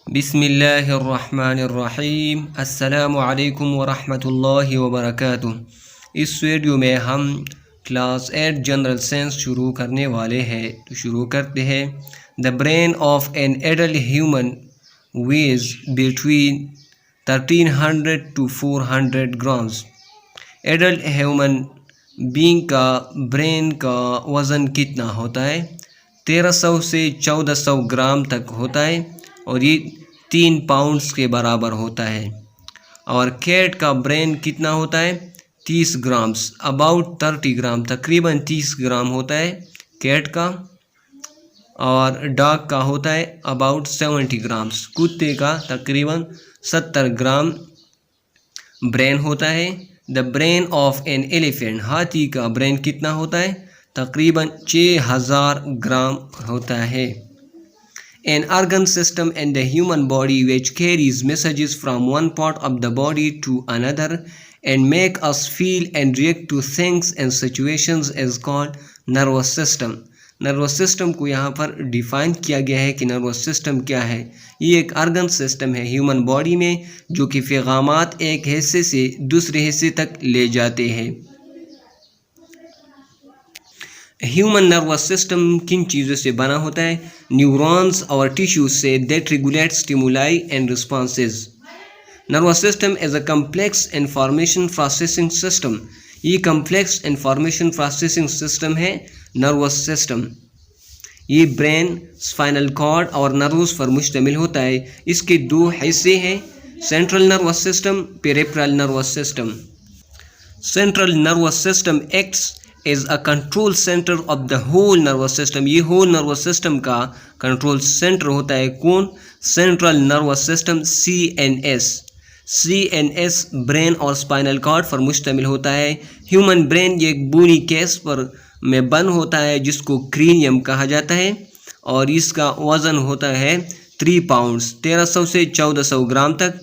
बिस्मिल्लाहिर्रहमानिर्रहीम अस्सलामु अलैकुम वरहमतुल्लाहि वबरकातुह। इस वीडियो में हम क्लास 8 जनरल साइंस शुरू करने वाले हैं। तो शुरू करते हैं। The brain of an adult human veg between 1300 to 400 grams. Adult human being का ब्रेन का वज़न कितना होता है? 1300 से 1400 ग्राम तक होता है और ये 3 पाउंड्स के बराबर होता है। और कैट का ब्रेन कितना होता है? 30 ग्राम्स, अबाउट 30 ग्राम, तकरीबन 30 ग्राम होता है कैट का। और डॉग का होता है अबाउट 70 ग्राम्स, कुत्ते का तकरीबन 70 ग्राम ब्रेन होता है। The brain of an elephant, हाथी का ब्रेन कितना होता है? तकरीबन 6000 ग्राम होता है। An organ system in the human body which carries messages from one part of the body to another and make us feel and react to things and situations is called nervous system. Nervous system को यहाँ पर define किया गया है कि nervous system क्या है। ये एक ऑर्गन सिस्टम है ह्यूमन बॉडी में जो कि पैगामात एक हिस्से से दूसरे हिस्से तक ले जाते हैं। ह्यूमन नर्वस सिस्टम किन चीज़ों से बना होता है? न्यूरॉन्स और टिश्यूज से that regulate stimuli and responses. Nervous system is a complex information processing system. ये कम्प्लेक्स इंफॉर्मेशन प्रोसेसिंग सिस्टम है नर्वस सिस्टम। ये ब्रेन, स्पाइनल कॉर्ड और नर्व्स पर मुश्तमिल होता है। इसके 2 हिस्से हैं, central nervous system, peripheral nervous system. Central nervous system acts is a control centre of the whole nervous system. ये होल नर्वस सिस्टम का कंट्रोल सेंटर होता है। कौन? Central nervous system, CNS। CNS brain और स्पाइनल कॉर्ड पर मुश्तमिल होता है। ह्यूमन ब्रेन ये एक बोनी केस पर में बंद होता है जिसको क्रीनियम कहा जाता है और इसका वज़न होता है 3 पाउंड्स, 1300 से 1400 ग्राम तक।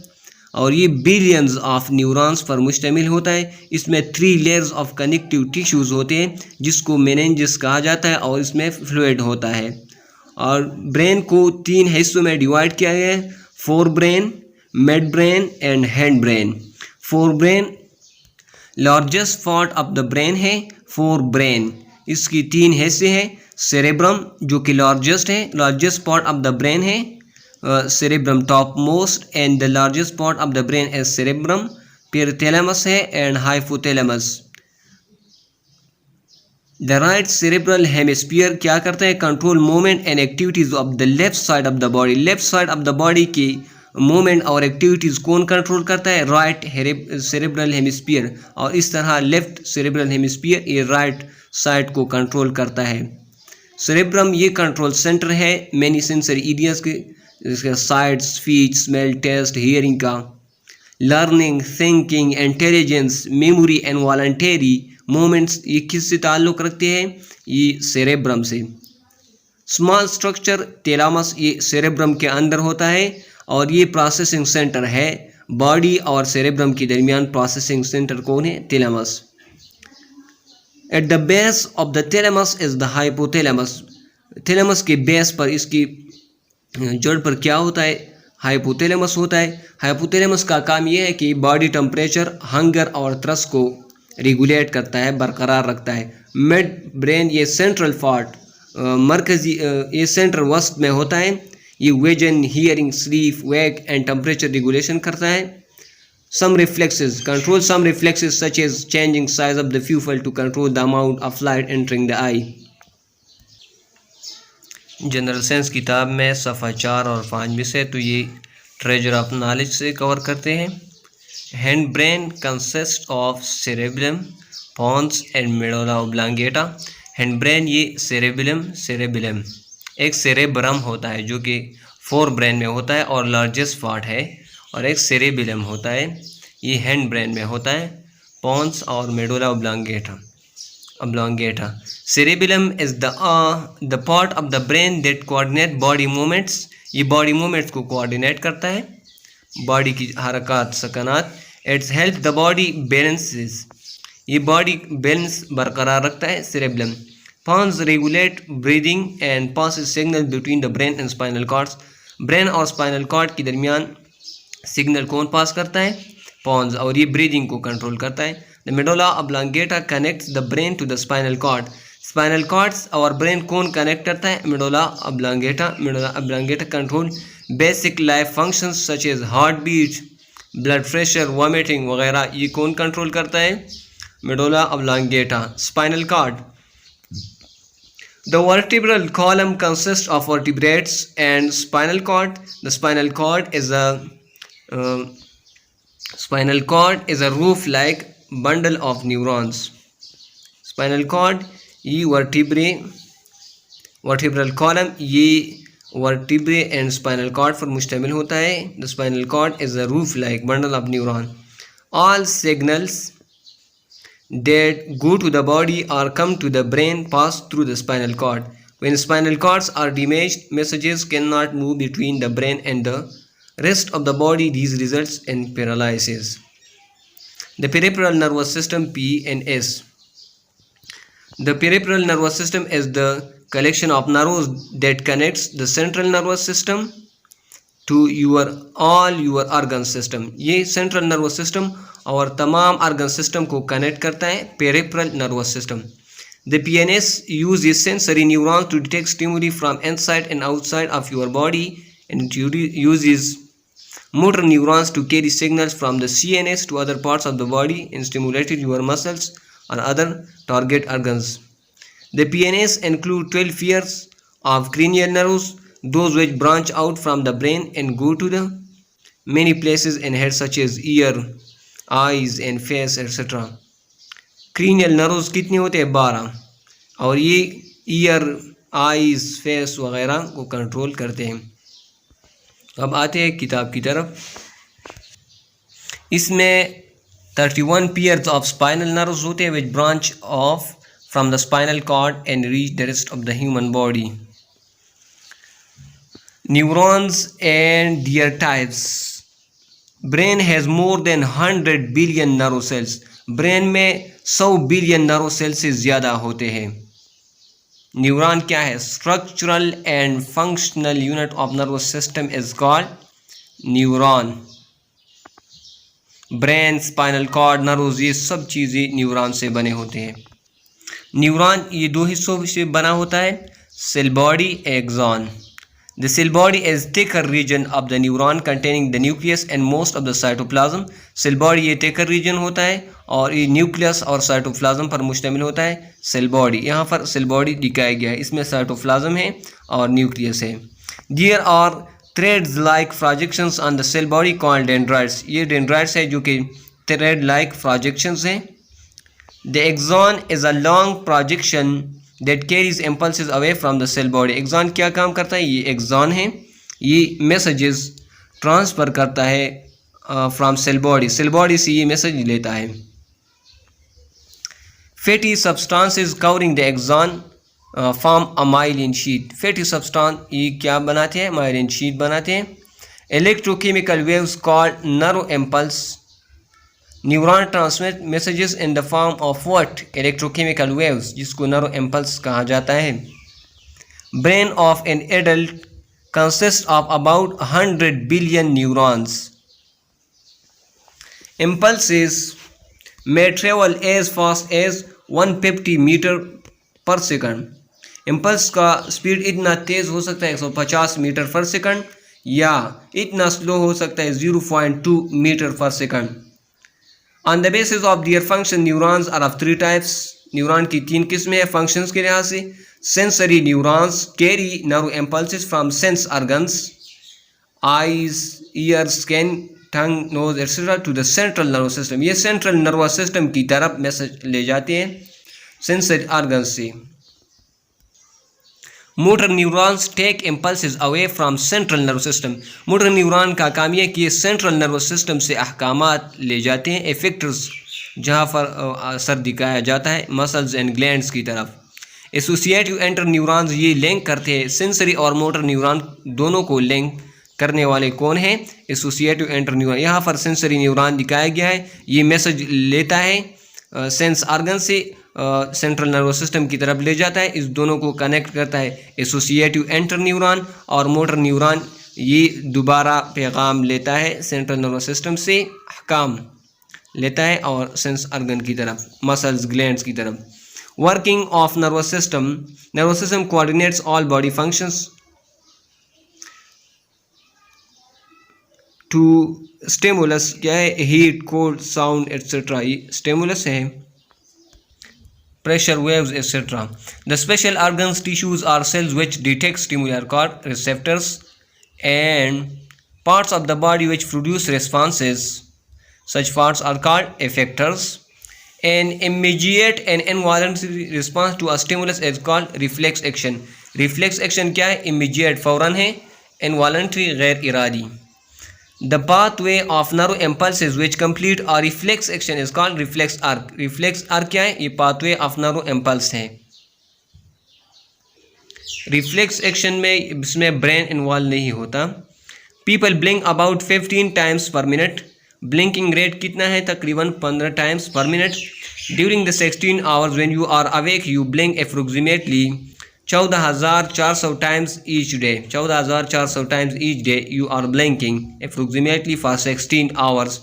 और ये बिलियंस ऑफ न्यूरॉन्स पर मुश्तमिल होता है। इसमें 3 लेयर्स ऑफ कनेक्टिव टिश्यूज़ होते हैं जिसको मेनिंजेस कहा जाता है और इसमें फ्लूइड होता है। और ब्रेन को 3 हिस्सों में डिवाइड किया गया है, fore brain, mid brain and hind brain. Fore brain largest part of the brain है फोर ब्रेन। इसकी 3 हिस्से हैं, सेरेब्रम जो कि largest part of the brain है, cerebrum topmost and the largest part of the brain is cerebrum, फिर thalamus है and hypothalamus। the right cerebral hemisphere क्या करता है? Control movement and activities of the left side of the body. Left side of the body की movement और activities कौन control करता है? Right cerebral hemisphere. और इस तरह लेफ्ट सेरेब्रल हेमिस्फीयर ये राइट साइड को कंट्रोल करता है। सेरेब्रम ये कंट्रोल सेंटर है मेनी सेंसरी एरियाज के, इसका sight, speech, smell, taste, hearing का, learning, thinking, intelligence, memory and voluntary movements ये किससे ताल्लुक़ रखते हैं? ये सेरेब्रम से। स्मॉल स्ट्रक्चर थैलेमस ये सेरेब्रम के अंदर होता है और ये प्रोसेसिंग सेंटर है बॉडी और सेरेब्रम के दरमियान। प्रोसेसिंग सेंटर कौन है? Thalamus. At the base of the thalamus is the hypothalamus. Thalamus के बेस पर, इसकी जड़ पर क्या होता है? हाइपोथैलेमस होता है। हाइपोथैलेमस का काम यह है कि बॉडी टेम्परेचर, हंगर और थ्रस्ट को रेगुलेट करता है, बरकरार रखता है। मिड ब्रेन ये सेंट्रल पार्ट, मरकजी, ये सेंट्रल वस्ट में होता है। ये vision, hearing, sleep, wake and temperature regulation करता है। Some reflexes control some reflexes such as changing size of the pupil to control the amount of light entering the eye. General science किताब में सफ़ा 4 और 5 में से तो ये ट्रेजर ऑफ नॉलेज से कवर करते हैं। Hind brain consist of cerebrum, pons and medulla oblongata. Hind brain ये सेरेब्रम एक सेरेब्रम होता है जो कि 4 ब्रेन में होता है और लार्जेस्ट पार्ट है, और एक सेरेब्रम होता है ये हैंड ब्रेन में होता है, पॉन्स और medulla oblongata. Cerebellum is the part of the brain that coordinate body movements। ये बॉडी मूवमेंट्स को कोऑर्डिनेट करता है, बॉडी की हरकत, सकनात। It's help the body balances, ये बॉडी बैलेंस बरकरार रखता है। cerebellum Pons regulate breathing and passes signals between the brain and spinal cords। Brain और स्पाइनल कॉर्ड के दरमियान सिग्नल कौन पास करता है? पॉन्स, और ये ब्रीदिंग को कंट्रोल करता है। The medulla oblongata connects the brain to the spinal cord. Spinal cords और ब्रेन कौन कनेक्ट करता है? Medulla oblongata. Medulla oblongata control basic life functions such as heart beat, blood pressure, vomiting वगैरह, ये कौन कंट्रोल करता है? Medulla oblongata. Spinal cord, the vertebral column consists of vertebrates and spinal cord. The spinal cord is a roof-like bundle of neurons. Spinal cord ये vertebral column ये vertebrae and spinal cord पर मुश्तमिल होता है। The spinal cord is a roof-like bundle of neuron. All signals that go to the body or come to the brain pass through the spinal cord. When spinal cords are damaged, messages cannot move between the brain and the rest of the body. These results in paralysis. The peripheral nervous system, PNS. The peripheral nervous system is the collection of nerves that connects the central nervous system to all your organ system. ये central nervous system और तमाम organ system को connect करता है peripheral nervous system. The PNS uses sensory neurons to detect stimuli from inside and outside of your body, and it uses motor neurons to carry signals from the CNS to other parts of the body and stimulate your muscles or other target organs. The PNS include 12 pairs of cranial nerves, those which branch out from the brain and go to the many places in head such as ear, eyes and face etc. cranial nerves कितने होते हैं? 12, और ये year, eyes, face वगैरह को control करते हैं। अब आते हैं किताब की तरफ। इसमें 31 pairs of spinal nerves होते हैं which branch off from the spinal cord and reach the rest of the human body. Neurons and their types. Brain has more than 100 billion nerve cells. Brain में 100 billion nerve cell से ज़्यादा होते हैं। Neuron क्या है? Structural and functional unit of nervous system is called neuron. Brain, spinal cord, nerves, ये सब चीज़ें न्यूरॉन से बने होते हैं। न्यूरॉन ये 2 हिस्सों से बना होता है, cell body, axon. The cell body is thicker region of the neuron containing the nucleus and most of the cytoplasm. Cell body ये thicker region होता है और ये nucleus और cytoplasm पर मुश्तमिल होता है। cell body, यहाँ पर cell body दिखाया गया है, इसमें cytoplasm है और nucleus है। There are threads like projections on the cell body called dendrites. ये dendrites है जो कि thread like projections हैं। The axon is a long projection that carries impulses away from the cell body. Axon क्या काम करता है? ये एक्सॉन है, ये मैसेजेस ट्रांसफ़र करता है from cell body, cell body से ये मैसेज लेता है। Fatty substances covering the axon form a myelin sheath. Fatty substance ये क्या बनाते हैं? माइलिन शीट बनाते हैं। Electrochemical waves called nerve impulse. Neuron transmit messages in the form of what? Electrochemical waves, जिसको नर्व इम्पल्स कहा जाता है। Brain of an adult consist of about 100 billion neurons. Impulses may travel as fast as 150 metre पर second. Impulse का speed इतना तेज़ हो सकता है 150 मीटर पर सेकंड, या इतना स्लो हो सकता है 0.2 मीटर पर second. On the basis of their function, neurons are of 3 types. Neuron की 3 किस्में हैं फंक्शंस के लिहाज से। Sensory neurons carry nerve impulses from sense organs, eyes, ears, skin, tongue, nose, etc. to the central nervous system. ये central nervous system की तरफ message ले जाते हैं सेंसरी organs से। Motor neurons take impulses away from central nervous system. Motor neuron का काम यह कि ये सेंट्रल नर्वस सिस्टम से अहकामात ले जाते हैं, इफेक्टर्स जहाँ पर असर दिखाया जाता है मसल्स एंड ग्लैंड्स की तरफ। एसोसिएटिव एंटर न्यूरॉन्स ये लिंक करते हैं सेंसरी और मोटर न्यूरॉन दोनों को लिंक करने वाले कौन हैं? Associative enter neuron. यहाँ पर सेंसरी न्यूरॉन दिखाया गया है, ये मैसेज लेता है सेंस ऑर्गन से सेंट्रल नर्वस सिस्टम की तरफ ले जाता है, इस दोनों को कनेक्ट करता है एसोसिएटिव एंटर न्यूरॉन, और मोटर न्यूरॉन ये दोबारा पैगाम लेता है सेंट्रल नर्वस सिस्टम से, अहकाम लेता है और सेंस ऑर्गन की तरफ, मसल्स, ग्लैंड्स की तरफ। Working of nervous system coordinates all body functions to stimulus क्या है, हीट, कोल्ड, साउंड एट्सेट्रा, ये स्टिमुलस है, pressure waves etc. The special organs, tissues or cells which detect stimuli are called receptors, and parts of the body which produce responses, such parts are called effectors. An immediate and involuntary response to a stimulus is called reflex action. Reflex action क्या है, immediate फौरन है, involuntary गैर Eradi. The pathway of nerve impulses which complete a reflex action is called reflex arc. Reflex arc क्या है, ये pathway of nerve impulse है। Reflex action में इसमें brain involve नहीं होता। People blink about 15 times per minute. Blinking rate कितना है, तकरीबन 15 times per minute. During the 16 hours when you are awake, you blink approximately 14,400 times each day. 14,400 times each day you are blinking approximately for 16 hours.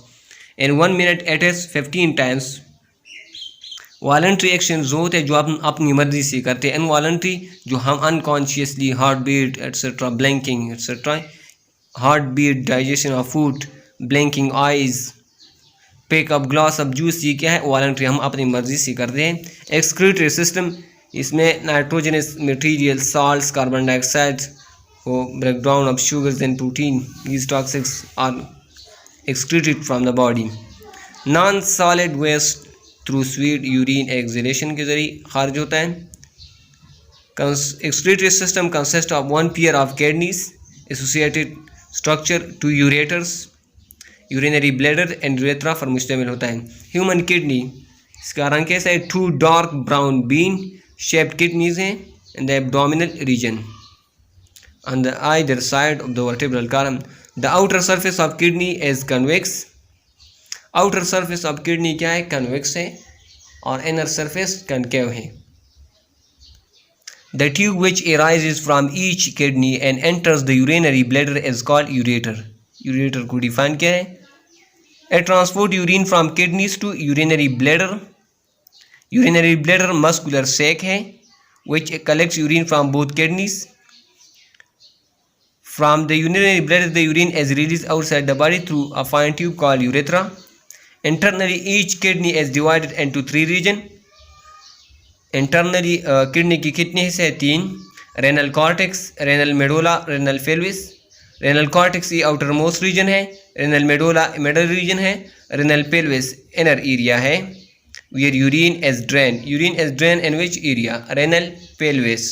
In 1 minute it is 15 times. Voluntary action जो होते हैं जो आप अपनी मर्जी से करते हैं, इनवॉलंट्री जो हम unconsciously, heart beat etcetera, blinking etcetera, heart beat, digestion of food, blinking eyes, pick up glass of juice, ये क्या है, वॉलंट्री हम अपनी मर्जी से करते हैं। एक्सक्रीटरी सिस्टम, इसमें nitrogenous material, salts, carbon dioxide को breakdown of sugars and protein, these toxics are excreted from the body. Non solid waste through sweet urine exhalation के जरिए खारिज होता है। Excretory system consist of 1 pair of kidneys associated structure, 2 ureters, urinary bladder and urethra पर मुश्तमिल होता है। Human kidney, इसका रंग कैसा है, 2 dark brown bean shaped kidneys हैं in the abdominal region on the either side of the vertebral column. The outer surface of kidney is convex. Outer surface of kidney क्या है, convex है, और inner surface concave है। The tube which arises from each kidney and enters the urinary bladder is called ureter. Ureter को define क्या है, it transport urine from kidneys to urinary bladder. Urinary bladder muscular sac है which collects urine from both kidneys. From the urinary bladder the urine is released outside the body through a fine tube called urethra. Internally each kidney is divided into 3 regions. Internally kidney की कितने हिस्से हैं, 3। renal cortex, renal medulla, renal pelvis. renal cortex ये outer most region है, renal medulla middle region है, renal pelvis inner area है, where urine is drained. Urine is drained in which area, renal pelvis.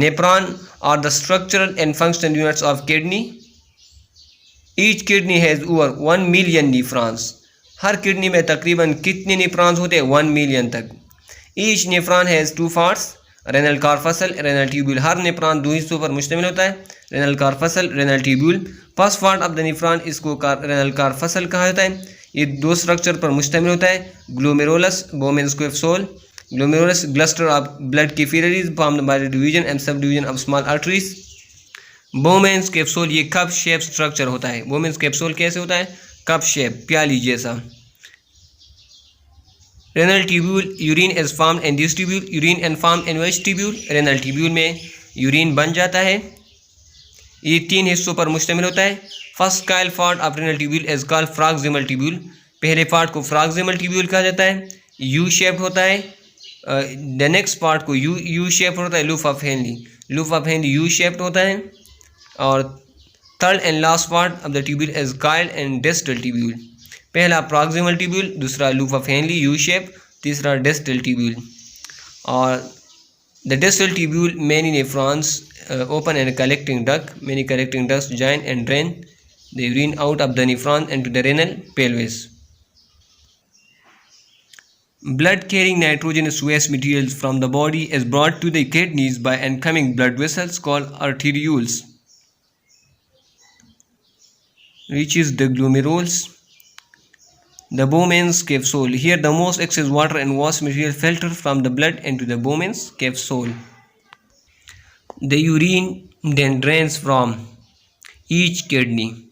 Nephron are the structural and functional units of kidney. Each kidney has over 1 million nephrons. Her kidney में तकरीबन कितने nephrons होते हैं, 1 million तक। Each nephron has 2 parts, renal corpuscle, renal tubule. Her nephron 2 हिस्सों पर मुश्तमिल होता है, renal corpuscle, renal tubule. First part of the nephron इसको renal corpuscle कहा जाता है। ये 2 स्ट्रक्चर पर मुश्तमिल होता है, glomerulus, Bowman's capsule. Glomerulus cluster of blood capillaries formed by the division and sub division of small arteries. Bowman's capsule ये कप शेप स्ट्रक्चर होता है। बोमेन्स कैप्सूल कैसे होता है, कप शेप, प्याली जैसा। Renal tubule, urine is formed in this tubule, urine and form in which tubule, renal tubule में urine बन जाता है। ये 3 हिस्सों पर मुश्तमिल होता है। First coil part of renal tubule is called proximal tubule. पहले पार्ट को फ्रॉक्सिमल ट्यूब्यूल कहा जाता है, यू शेप्ड होता है। द नेक्स्ट पार्ट को यू शेप्ड होता है, loop of Henley. Loop of Henley U shaped होता है। और third and last part of the tubule is called and distal tubule. पहला प्रॉक्सिमल ट्यूब्यूल, दूसरा loop of Henley U shape, तीसरा distal tubule. और the distal tubule many nephrons open and collecting duct. Many collecting ducts join and drain the urine out of the nephron into the renal pelvis. Blood carrying nitrogenous waste materials from the body is brought to the kidneys by incoming blood vessels called arterioles. Reaches the glomerulus. The Bowman's capsule. Here the most excess water and waste material filter from the blood into the Bowman's capsule. The urine then drains from each kidney.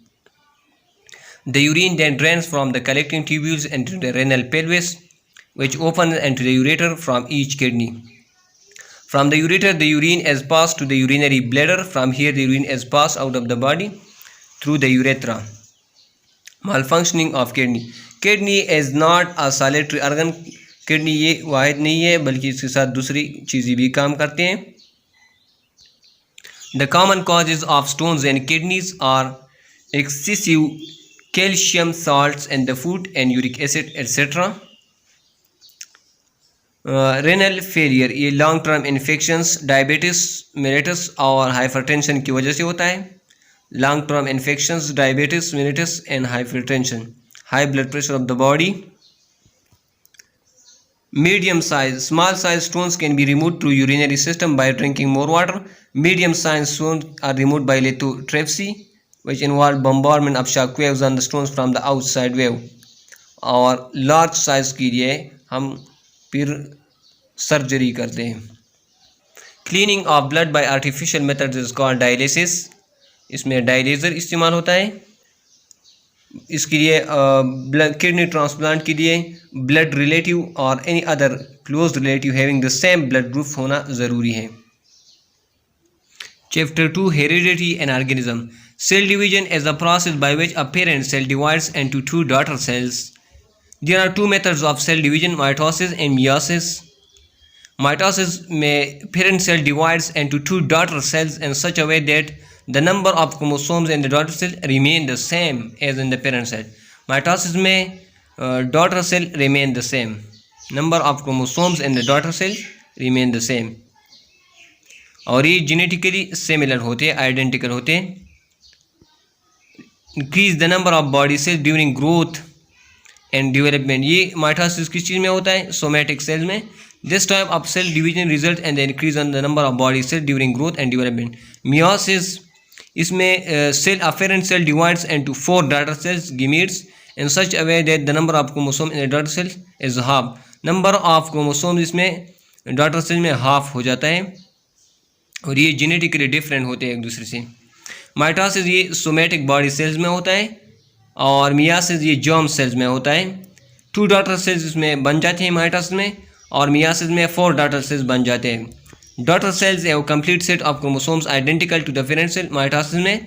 The urine then drains from the collecting tubules into the renal pelvis, which opens into the ureter from each kidney. From the ureter, the urine is passed to the urinary bladder. From here, the urine is passed out of the body through the urethra. Malfunctioning of kidney. Kidney is not a solitary organ. Kidney ये वाहिद नहीं है बल्कि इसके साथ दूसरी चीज़ें भी काम करते हैं. The common causes of stones in kidneys are excessive calcium salts in the food and uric acid etc. Renal failure ये long term infections diabetes mellitus और हाइपरटेंशन की वजह से होता है. Long term infections diabetes mellitus and hypertension. High blood pressure of the body. Medium size, small size stones can be removed through urinary system by drinking more water. Medium size stones are removed by lithotripsy, which involve bombardment of shock waves on the stones from the outside wave. और large size के लिए हम फिर surgery करते हैं. Cleaning of blood by artificial methods is called dialysis. इसमें dialyser इस्तेमाल होता है. इसके लिए किडनी ट्रांसप्लांट के लिए ब्लड रिलेटिव और any other close relative having the same blood group होना ज़रूरी है. Chapter 2 heredity and organism. Cell division is a process by which a parent cell divides into two daughter cells. There are two methods of cell division, mitosis and meiosis. Mitosis में parent cell divides into two daughter cells in such a way that the number of chromosomes in the daughter cell remain the same as in the parent cell. Mitosis में daughter cell remain the same. Number of chromosomes in the daughter cell remain the same. और ये genetically similar होते हैं, identical होते हैं. Increase the number of body cells during growth and development. ये mitosis किस चीज़ में होता है? Somatic cells में. This type of cell division results in the increase in the number of body cells during growth and development. Meiosis इसमें cell afferent cell divides into 4 daughter cells gametes in such a way that the number of chromosomes in the daughter cell is half. number of chromosomes इसमें daughter cell में half हो जाता है और ये genetically different होते हैं एक दूसरे से. माइटोसिस ये somatic body cells में होता है और मियासिस ये germ cells में होता है. 2 daughter cells इसमें बन जाते हैं माइटोसिस में और मियासिस में 4 daughter cells बन जाते हैं. Daughter cells have complete set of chromosomes identical to the parent cell. Mitosis में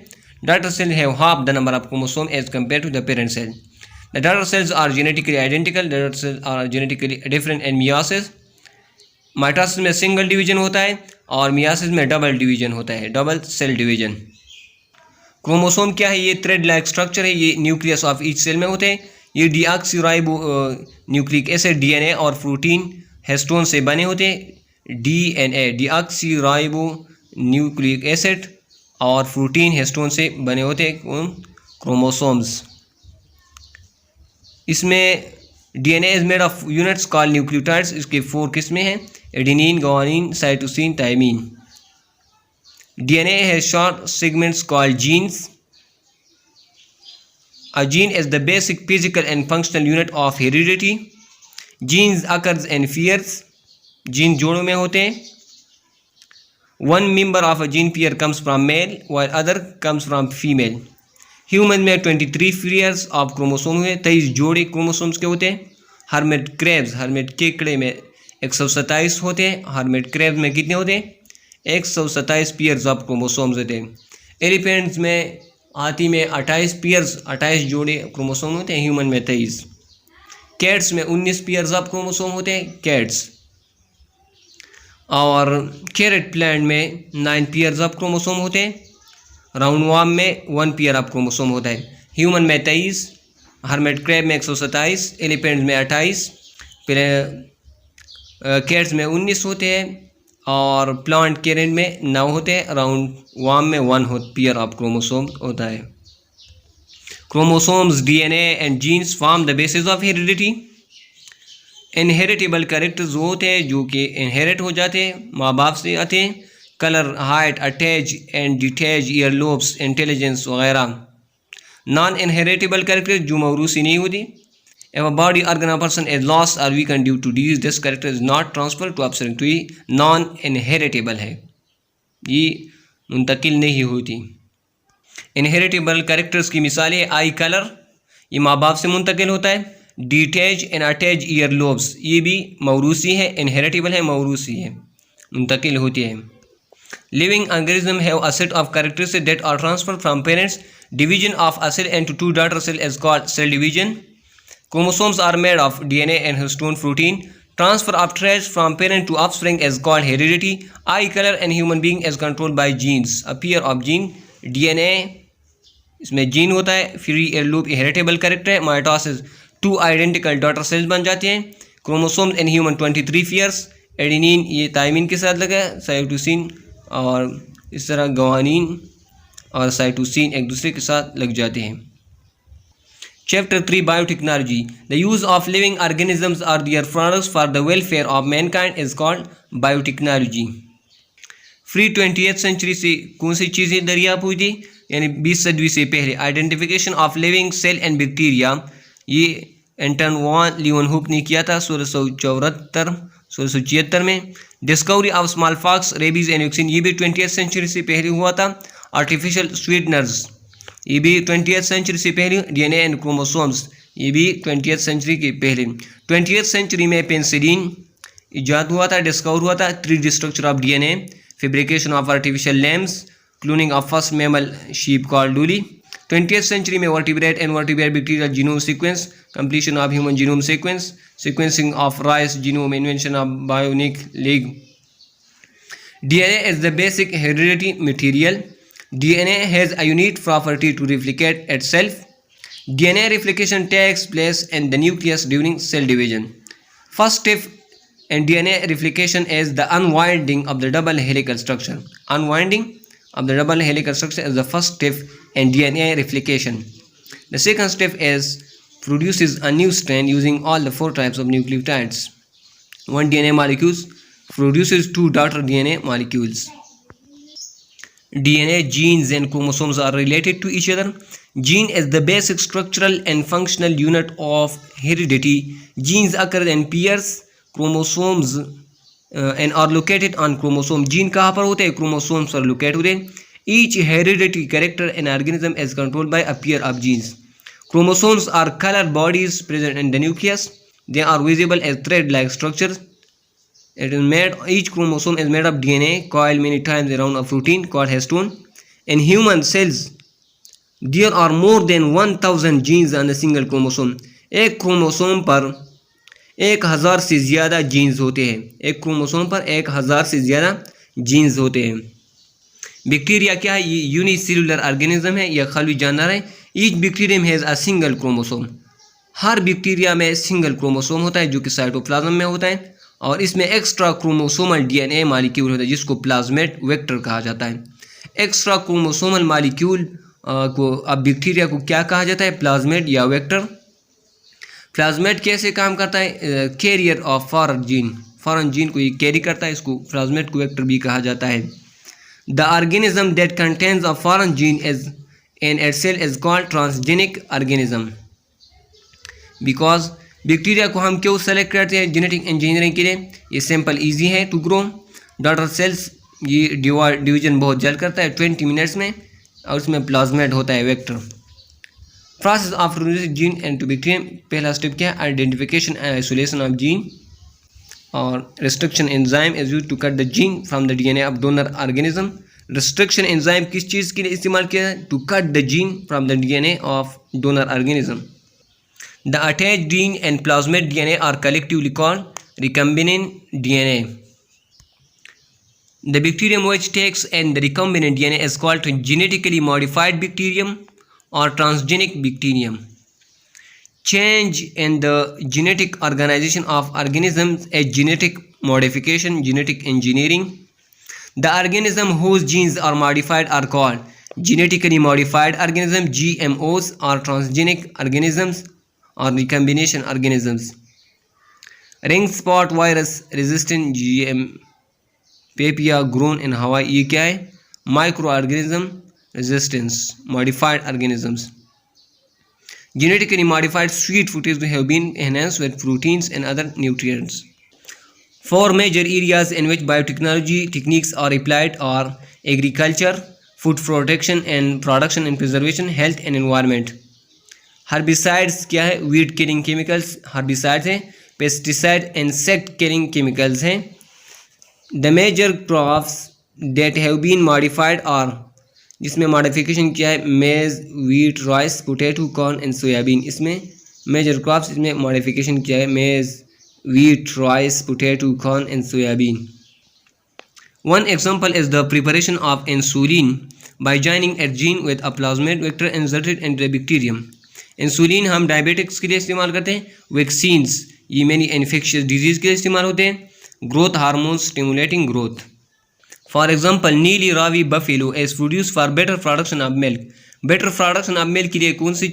daughter cells have half the number of chromosomes as compared to the parent cell. The daughter cells are genetically identical. The daughter cells are genetically different in meiosis. Mitosis में single division होता है और meiosis में double division होता है, double cell division. Chromosome क्या है? ये थ्रेड लाइक स्ट्रक्चर है. ये न्यूक्लियस ऑफ ईच सेल में होते हैं. ये डीऑक्सीराइबो न्यूक्लिक एसिड डीएनए और प्रोटीन हिस्टोन से बने होते हैं. डीएनए डीऑक्सीराइबो न्यूक्लिक एसिड और प्रोटीन हिस्टोन से बने होते हैं क्रोमोसोम्स. इसमें DNA is made of units called nucleotides. इसके 4 किस्में हैं: adenine, guanine, cytosine, thymine. DNA has short segments called genes. A gene is the basic physical and functional unit of heredity. Genes occurs in pairs. Gene जोड़ों में होते हैं. One member of a gene pair comes from male while other comes from female. Human में 23 pairs of chromosome हुए, 23 जोड़े chromosomes के होते हैं. हर्मिट क्रेब्स, हर्मिट केकड़े में 127 होते हैं. हर्मिट क्रेब्स में कितने होते हैं? 127 पेयर्स ऑफ क्रोमोसोम्स होते हैं. एलिफेंट्स में, हाथी में 28 पेयर्स, 28 जोड़े क्रोमोसोम होते हैं. ह्यूमन में 23. कैट्स में 19 पेयर्स ऑफ क्रोमोसोम होते हैं, कैट्स. और कैरेट प्लांट में 9 पेयर्स ऑफ क्रोमोसोम होते हैं. राउंड वार्म में 1 पेयर ऑफ क्रोमोसोम होता है. ह्यूमन में 23, हर्मिट क्रैब में 127, एलिफेंट्स में 28, फिर कैट्स में 19 होते हैं और प्लांट कैरेट में 9 होते हैं. राउंड वार्म में 1 पेयर ऑफ क्रोमोसोम होता है. Chromosomes, DNA and genes form the basis of heredity. Inheritable characters वो होते हैं जो कि इनहेरिट हो जाते हैं, माँ बाप से आते हैं. Colour, height, attach and detach year lobes, intelligence वगैरह. नॉन इनहेरिटेबल कैरेक्टर्स जो मौरूसी नहीं होती. If a body organ of a person is lost or weakened due to disease, this character is not transferred to offspring. तो ये non inheritable है. ये मुंतकिल नहीं होती। इनहेरिटेबल कैरेक्टर्स की मिसाल है आई कलर, ये माँ बाप से मुंतकिल होता है। Detach and attach year lobes, ये भी मौरूसी है, इनहेरिटेबल है, मौरूसी है, मुंतकिल होती है। Living organism have a set of characteristics that are transferred from parents. Division of a cell into two daughter cell is called cell division. Chromosomes are made of DNA and histone protein. Transfer of traits from parent to offspring is called heredity. Eye color in human being is controlled by genes. A pair of gene DNA इसमें gene होता है। Free ear lobe heritable character है। Mitosis, two identical daughter cells बन जाते हैं। Chromosomes in human 23 pairs. Adenine ये thymine के साथ लगा है, साइटोसिन और इस तरह ग्वानिन और साइटोसिन एक दूसरे के साथ लग जाते हैं। Chapter 3 Biotechnology. The use of living organisms or their products for the welfare of mankind is called biotechnology. Free 20th century से कौन सी चीज़ें दरियाफ्त हुई थी, यानी 20 सदी से पहले। Identification of living cell and bacteria, ये एंटन वॉन लीवनहुक ने किया था 1674 में। Discovery of smallpox, rabies and vaccine, ये भी 20th सेंचुरी से पहले हुआ था। आर्टिफिशियल स्वीटनर्स, ये भी 20th सेंचुरी से पहले। डीएनए एंड क्रोमोसोम्स, ये भी 20th सेंचुरी के पहले। 20th सेंचुरी में पेंसिलिन इजाद हुआ था, डिस्कवर हुआ था। 3D structure of DNA, fabrication of artificial lambs, cloning of first mammal sheep called Dolly. 20th century में vertebrate and vertebrate bacterial genome sequence, completion of human genome sequence, sequencing of rice genome, invention of bionic leg. DNA is the basic hereditary material. DNA has a unique property to replicate itself. DNA replication takes place in the nucleus during cell division. First step in DNA replication is the unwinding of the double helical structure. Unwinding of the double helical structure is the first step in DNA replication. The second step is produces a new strand using all the 4 types of nucleotides. One DNA molecule produces 2 daughter DNA molecules. DNA, genes and chromosomes are related to each other. Gene is the basic structural and functional unit of heredity. Genes occur in pairs, chromosomes and are located on chromosome. Gene कहाँ पर होते हैं? Chromosomes पर locate होते हैं. Each hereditary character in organism is controlled by a pair of genes. Chromosomes are color bodies present in the nucleus. They are visible as thread-like structures. Each chromosome is made of DNA coiled many times around a protein called histone. In human cells, there are more than 1000 genes on a single chromosome. एक chromosome पर 1000 से ज़्यादा jeans होते हैं। एक chromosome पर 1000 से ज़्यादा जीन्स होते हैं। बैक्टीरिया क्या है? ये यूनिसेलुलर ऑर्गेनिज्म है या खलवी जानवर है। Each bacterium has a single chromosome. Her bacteria में सिंगल क्रोमोसोम होता है जो कि साइटोप्लाज्म में होता है, और इसमें एक्स्ट्रा क्रोमोसोमल डीएनए मॉलिक्यूल होता है जिसको प्लाज्मेट वेक्टर कहा जाता है। एक्स्ट्रा क्रोमोसोमल मॉलिक्यूल को अब बैक्टीरिया को क्या कहा जाता है? प्लाज्मेट या वेक्टर। प्लाज्मेट कैसे काम करता है? Carrier of foreign gene, foreign gene को ये कैरी करता है, इसको प्लाज्मेट को वेक्टर भी कहा जाता है। The organism that contains a foreign gene is in itself is called transgenic organism. Because bacteria को हम क्यों सेलेक्ट करते हैं जेनेटिक इंजीनियरिंग के लिए? ये सिंपल इजी है टू ग्रो। डॉटर सेल्स ये डिवीजन बहुत जल्द करता है 20 मिनट्स में, और उसमें प्लाज्मेट होता है vector. Process of producing gene and bacterium, पहला स्टेप क्या है? Identification and isolation of gene, और restriction enzyme is used to cut the gene from the DNA of donor organism. Restriction enzyme किस चीज़ के लिए इस्तेमाल किया है? To cut the gene from the DNA of donor organism. The attached gene and plasmid DNA are collectively called recombinant DNA. The bacterium which takes in the recombinant DNA is called genetically modified bacterium or transgenic bacterium. Change in the genetic organization of organisms is genetic modification, genetic engineering. The organism whose genes are modified are called genetically modified organisms, GMOs, or transgenic organisms or recombination organisms. Ring spot virus resistant GM papilla grown in Hawaii, ये क्या है? Microorganism resistance, modified organisms. Genetically modified sweet potatoes have been enhanced with proteins and other nutrients. 4 major areas in which biotechnology techniques are applied are agriculture, food protection and production and preservation, health and environment. Herbicides क्या है? weed killing chemicals herbicides हैं. pesticide insect killing chemicals हैं. The major crops that have been modified are, जिसमें modification क्या है? मेज, wheat, rice, potato, corn and soybean. इसमें major crops, इसमें मॉडिफिकेशन क्या है? मेज, wheat, rice, potato, corn and soybean. One example is the preparation of insulin by joining a gene with a plasmid vector inserted into the bacterium. Insulin हम diabetics के लिए इस्तेमाल करते हैं. वैक्सीन्स ये मैनी इन्फेक्शियस डिजीज़ के लिए इस्तेमाल होते हैं. Growth hormone stimulating growth. For example Nili Ravi buffalo is produce for better production of milk. Better production of milk के लिए कौन सी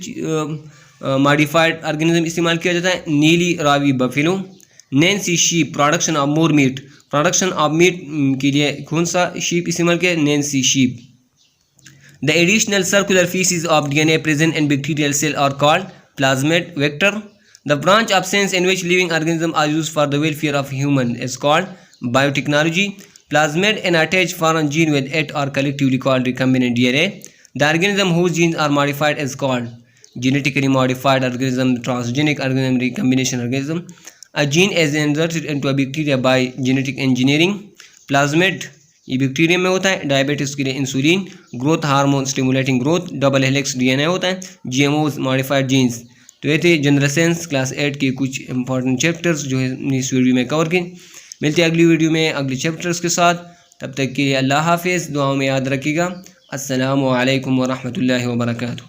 मॉडिफाइड ऑर्गेनिज्म इस्तेमाल किया जाता है? Nili Ravi buffalo. Nancy sheep production of more meat. Production of meat के लिए कौन सा शीप इस्तेमाल किया? Nancy sheep. The additional circular pieces of DNA present in bacterial cell are called plasmid vector. The branch of science in which living organism are used for the welfare of human is called biotechnology. Plasmid and attach foreign gene with it are collectively called recombinant DNA. The organism whose genes are modified is called genetically modified organism, transgenic organism, recombination organism. A gene is inserted into a bacteria by genetic engineering. Plasmid ये bacteria में होता है. Diabetes के लिए insulin. Growth hormone stimulating growth. Double helix DNA होता है. GMOs modified genes. तो ये थे जनरल साइंस क्लास 8 के कुछ इंपॉर्टेंट चैप्टर्स जो है इस वीडियो में कवर किए. मिलते हैं अगली वीडियो में अगले चैप्टर्स के साथ. तब तक के लिए अल्लाह हाफिज़. दुआओं में याद रखिएगा. अस्सलामु अलैकुम व रहमतुल्लाहि व बरकातुहू.